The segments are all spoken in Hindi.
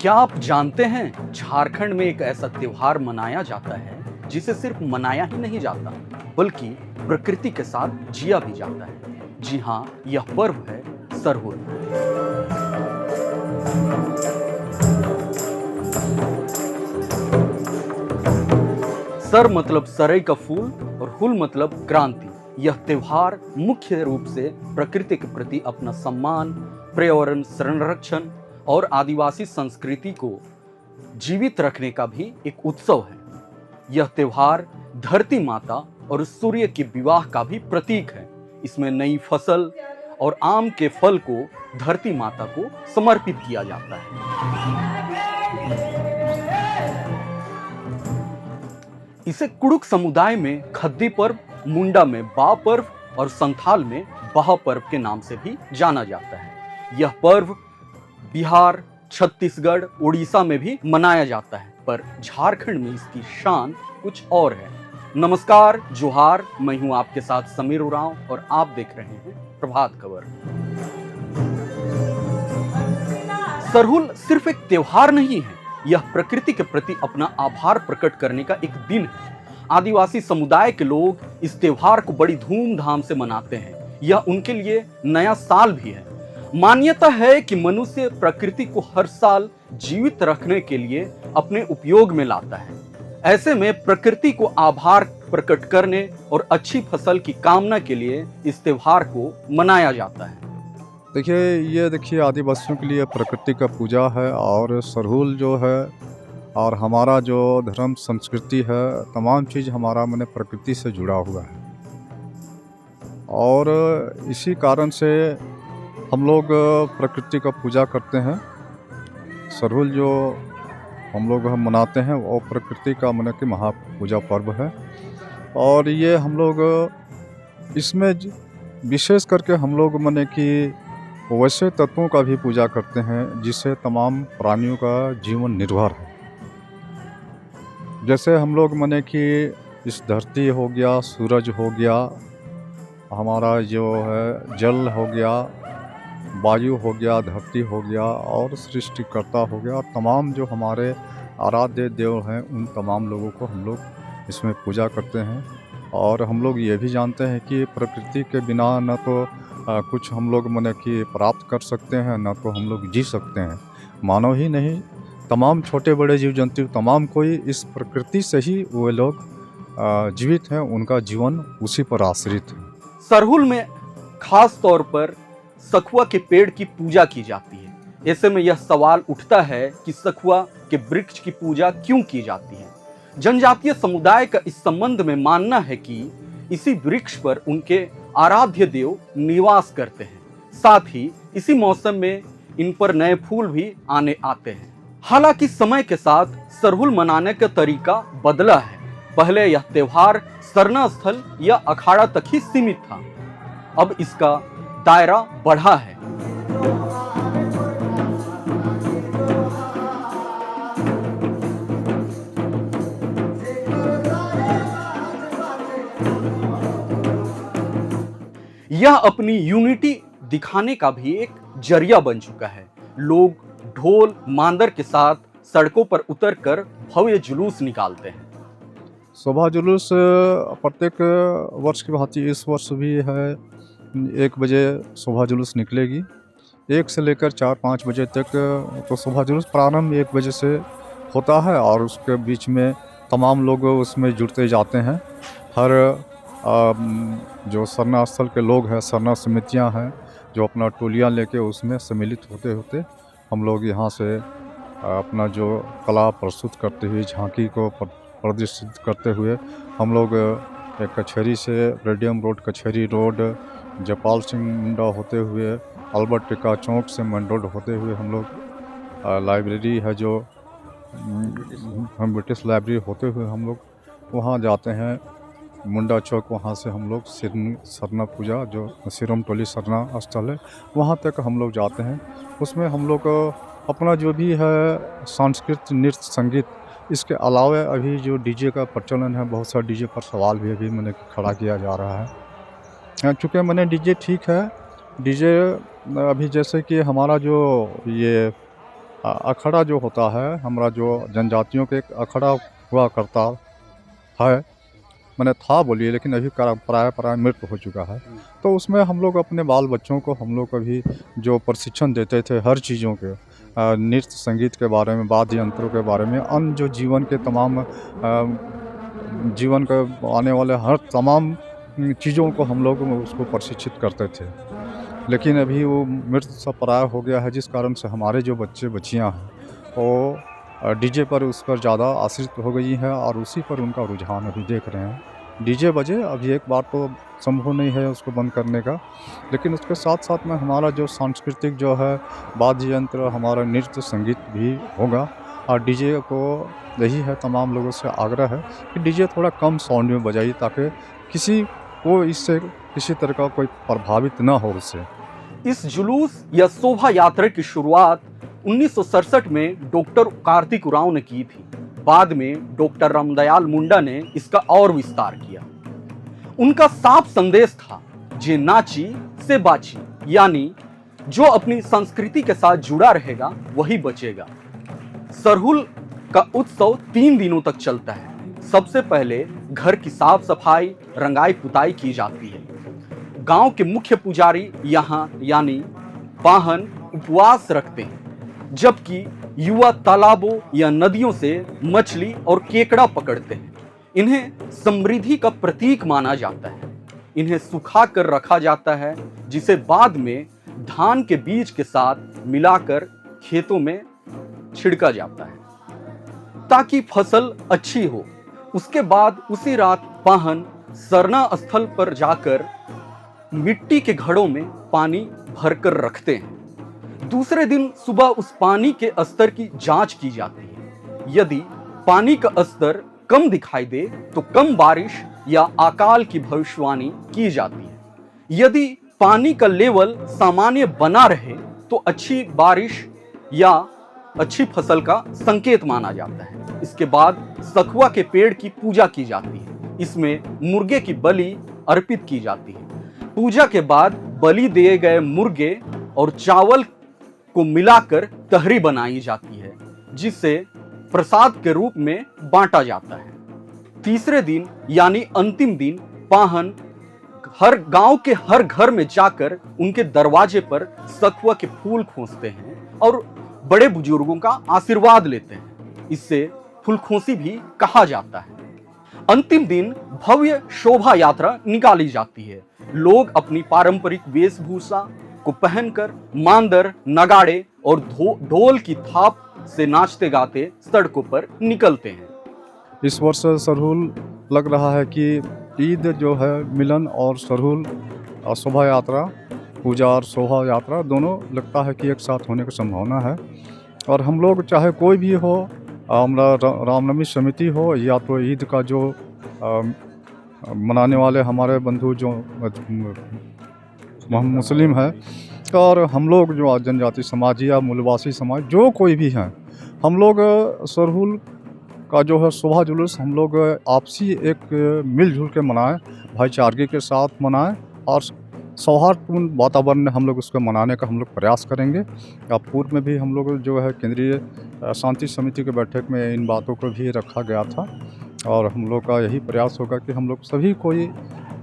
क्या आप जानते हैं झारखंड में एक ऐसा त्योहार मनाया जाता है जिसे सिर्फ मनाया ही नहीं जाता बल्कि प्रकृति के साथ जिया भी जाता है। जी हाँ, यह पर्व है सरहुल। सर मतलब सरई का फूल और हुल मतलब क्रांति। यह त्योहार मुख्य रूप से प्रकृति के प्रति अपना सम्मान, पर्यावरण संरक्षण और आदिवासी संस्कृति को जीवित रखने का भी एक उत्सव है। यह त्योहार धरती माता और सूर्य के विवाह का भी प्रतीक है। इसमें नई फसल और आम के फल को धरती माता को समर्पित किया जाता है। इसे कुड़ुक समुदाय में खद्दी पर्व, मुंडा में बा पर्व और संथाल में बाह पर्व के नाम से भी जाना जाता है। यह पर्व बिहार, छत्तीसगढ़, उड़ीसा में भी मनाया जाता है, पर झारखंड में इसकी शान कुछ और है। नमस्कार, जोहार, मैं हूं आपके साथ समीर उरांव और आप देख रहे हैं प्रभात खबर। सरहुल सिर्फ एक त्योहार नहीं है, यह प्रकृति के प्रति अपना आभार प्रकट करने का एक दिन है। आदिवासी समुदाय के लोग इस त्योहार को बड़ी धूमधाम से मनाते हैं। यह उनके लिए नया साल भी है। मान्यता है कि मनुष्य प्रकृति को हर साल जीवित रखने के लिए अपने उपयोग में लाता है। ऐसे में प्रकृति को आभार प्रकट करने और अच्छी फसल की कामना के लिए इस त्योहार को मनाया जाता है। देखिए आदिवासियों के लिए प्रकृति का पूजा है और सरहुल जो है और हमारा जो धर्म संस्कृति है, तमाम चीज़ हमारा माने प्रकृति से जुड़ा हुआ है। और इसी कारण से हम लोग प्रकृति का पूजा करते हैं। सरहुल जो हम लोग मनाते हैं वो प्रकृति का माने कि महापूजा पर्व है। और ये हम लोग इसमें विशेष करके हम लोग माने कि वैसे तत्वों का भी पूजा करते हैं जिससे तमाम प्राणियों का जीवन निर्भर है। जैसे हम लोग माने कि इस धरती हो गया, सूरज हो गया, हमारा जो है जल हो गया, वायु हो गया, धरती हो गया और सृष्टिकर्ता हो गया, और तमाम जो हमारे आराध्य देव हैं उन तमाम लोगों को हम लोग इसमें पूजा करते हैं। और हम लोग ये भी जानते हैं कि प्रकृति के बिना न तो कुछ हम लोग माने कि प्राप्त कर सकते हैं, न तो हम लोग जी सकते हैं। मानव ही नहीं, तमाम छोटे बड़े जीव जंतु तमाम कोई इस प्रकृति से ही वो लोग जीवित हैं, उनका जीवन उसी पर आश्रित है। सरहुल में खास तौर पर सखुआ के पेड़ की पूजा की जाती है। ऐसे में यह सवाल उठता है कि सखुआ के वृक्ष की पूजा क्यों की जाती है। जनजातीय समुदाय का इस संबंध में मानना है कि इसी वृक्ष पर उनके आराध्य देव निवास करते हैं। साथ ही इसी मौसम में इन पर नए फूल भी आते हैं। हालांकि समय के साथ सरहुल मनाने का तरीका बदला है। पहले यह त्योहार सरना स्थल या अखाड़ा तक ही सीमित था, अब इसका दायरा बढ़ा है। यह अपनी यूनिटी दिखाने का भी एक जरिया बन चुका है। लोग ढोल मांदर के साथ सड़कों पर उतरकर भव्य जुलूस निकालते हैं। शोभा जुलूस प्रत्येक वर्ष की भांति इस वर्ष भी है। 1 बजे शोभा जुलूस निकलेगी, 1 से लेकर 4-5 बजे तक। तो शोभा जुलूस प्रारंभ 1 बजे से होता है और उसके बीच में तमाम लोग उसमें जुड़ते जाते हैं। हर जो सरना स्थल के लोग हैं, सरना समितियां हैं, जो अपना टोलियां लेके उसमें सम्मिलित होते होते हम लोग यहाँ से अपना जो कला प्रस्तुत करते हुए, झांकी को प्रदर्शित करते हुए हम लोग एक कचहरी से रेडियम रोड, कचहरी रोड, जयपाल सिंह मुंडा होते हुए, अल्बर्ट टिक्का चौक से मन रोड होते हुए हम लोग लाइब्रेरी है जो हम ब्रिटिश लाइब्रेरी होते हुए हम लोग वहाँ जाते हैं। मुंडा चौक, वहाँ से हम लोग सरना पूजा जो सिरम टोली सरना स्थल है वहाँ तक हम लोग जाते हैं। उसमें हम लोग अपना जो भी है सांस्कृतिक नृत्य संगीत, इसके अलावा अभी जो डीजे का प्रचलन है, बहुत सारा डीजे पर सवाल भी अभी मैंने खड़ा किया जा रहा है। चूँकि मैंने डीजे ठीक है, डीजे अभी जैसे कि हमारा जो ये अखाड़ा जो होता है हमारा, जो जनजातियों के एक अखाड़ा हुआ करता है, मैंने था बोलिए, लेकिन अभी प्राय मृत हो चुका है। तो उसमें हम लोग अपने बाल बच्चों को हम लोग कभी जो प्रशिक्षण देते थे हर चीज़ों के, नृत्य संगीत के बारे में, वाद्य यंत्रों के बारे में, अन्य जो जीवन के तमाम जीवन के आने वाले हर तमाम चीज़ों को हम लोग उसको प्रशिक्षित करते थे। लेकिन अभी वो मृत सा प्राय हो गया है, जिस कारण से हमारे जो बच्चे बच्चियाँ हैं वो डीजे पर उस पर ज़्यादा आश्रित हो गई हैं और उसी पर उनका रुझान अभी देख रहे हैं। डीजे बजे, अभी एक बार तो संभव नहीं है उसको बंद करने का, लेकिन उसके साथ साथ में हमारा जो सांस्कृतिक जो है वाद्य यंत्र, हमारा नृत्य संगीत भी होगा। और डीजे को यही है, तमाम लोगों से आग्रह है कि डीजे थोड़ा कम साउंड में बजाइए, ताकि किसी को इससे किसी तरह का कोई प्रभावित ना हो उससे। इस जुलूस या शोभा यात्रा की शुरुआत 1967 में डॉक्टर कार्तिक उरांव ने की थी। बाद में डॉक्टर रामदयाल मुंडा ने इसका और विस्तार किया। उनका साफ संदेश था, जे नाची से बाची, यानी जो अपनी संस्कृति के साथ जुड़ा रहेगा वही बचेगा। सरहुल का उत्सव 3 दिनों तक चलता है। सबसे पहले घर की साफ सफाई, रंगाई पुताई की जाती है। गांव के मुख्य पुजारी यहाँ यानी पाहन उपवास रखते हैं, जबकि युवा तालाबों या नदियों से मछली और केकड़ा पकड़ते हैं। इन्हें समृद्धि का प्रतीक माना जाता है। इन्हें सुखा कर रखा जाता है, जिसे बाद में धान के बीज के साथ मिलाकर खेतों में छिड़का जाता है ताकि फसल अच्छी हो। उसके बाद उसी रात पाहन सरना स्थल पर जाकर मिट्टी के घड़ों में पानी भरकर रखते हैं। दूसरे दिन सुबह उस पानी के स्तर की जांच की जाती है। यदि पानी का स्तर कम दिखाई दे तो कम बारिश या अकाल की भविष्यवाणी की जाती है। यदि पानी का लेवल सामान्य बना रहे तो अच्छी बारिश या अच्छी फसल का संकेत माना जाता है। इसके बाद सखुआ के पेड़ की पूजा की जाती है। इसमें मुर्गे की बलि अर्पित की जाती है। पूजा के बाद बलि दिए गए मुर्गे और चावल को मिलाकर तहरी बनाई जाती है, जिसे प्रसाद के रूप में बांटा जाता है। तीसरे दिन यानी अंतिम दिन पाहन हर गांव के हर घर में जाकर उनके दरवाजे पर सखुआ के फूल खोसते हैं और बड़े बुजुर्गों का आशीर्वाद लेते हैं। इससे फूलखोसी भी कहा जाता है। अंतिम दिन भव्य शोभा यात्रा निकाली जाती है। लोग अपनी पारंपरिक वेशभूषा को पहनकर मांदर, नगाड़े और ढोल की थाप से नाचते गाते सड़कों पर निकलते हैं। इस वर्ष सरहुल लग रहा है कि ईद जो है मिलन और सरहुल शोभा यात्रा, पूजा और शोभा यात्रा दोनों लगता है कि एक साथ होने की संभावना है। और हम लोग चाहे कोई भी हो, हमारा रामनवमी समिति हो या तो ईद का जो मनाने वाले हमारे बंधु जो मुस्लिम है, और हम लोग जो जनजाति समाज या मूलवासी समाज जो कोई भी हैं, हम लोग सरहुल का जो है शोभा जुलूस हम लोग आपसी एक मिलजुल के मनाएं, भाईचारगी के साथ मनाएं और सौहार्दपूर्ण वातावरण में हम लोग उसको मनाने का हम लोग प्रयास करेंगे। पूर्व में भी हम लोग जो है केंद्रीय शांति समिति की बैठक में इन बातों को भी रखा गया था, और हम लोग का यही प्रयास होगा कि हम लोग सभी कोई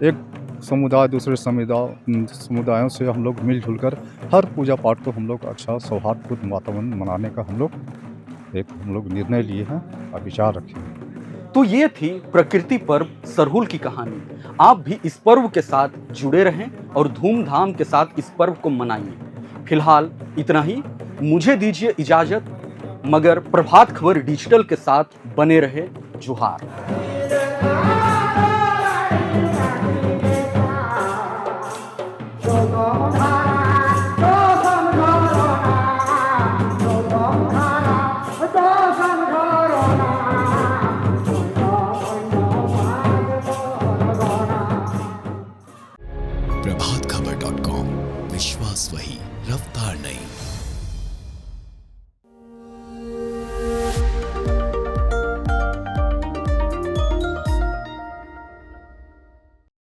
एक समुदाय दूसरे समुदायों से हम लोग मिलजुल कर हर पूजा पाठ को हम लोग अच्छा सौहार्दपूर्ण वातावरण मनाने का हम लोग निर्णय लिए हैं और विचार रखे हैं। तो ये थी प्रकृति पर्व सरहुल की कहानी। आप भी इस पर्व के साथ जुड़े रहें और धूमधाम के साथ इस पर्व को मनाइए। फिलहाल इतना ही, मुझे दीजिए इजाजत, मगर प्रभात खबर डिजिटल के साथ बने रहे। जोहार।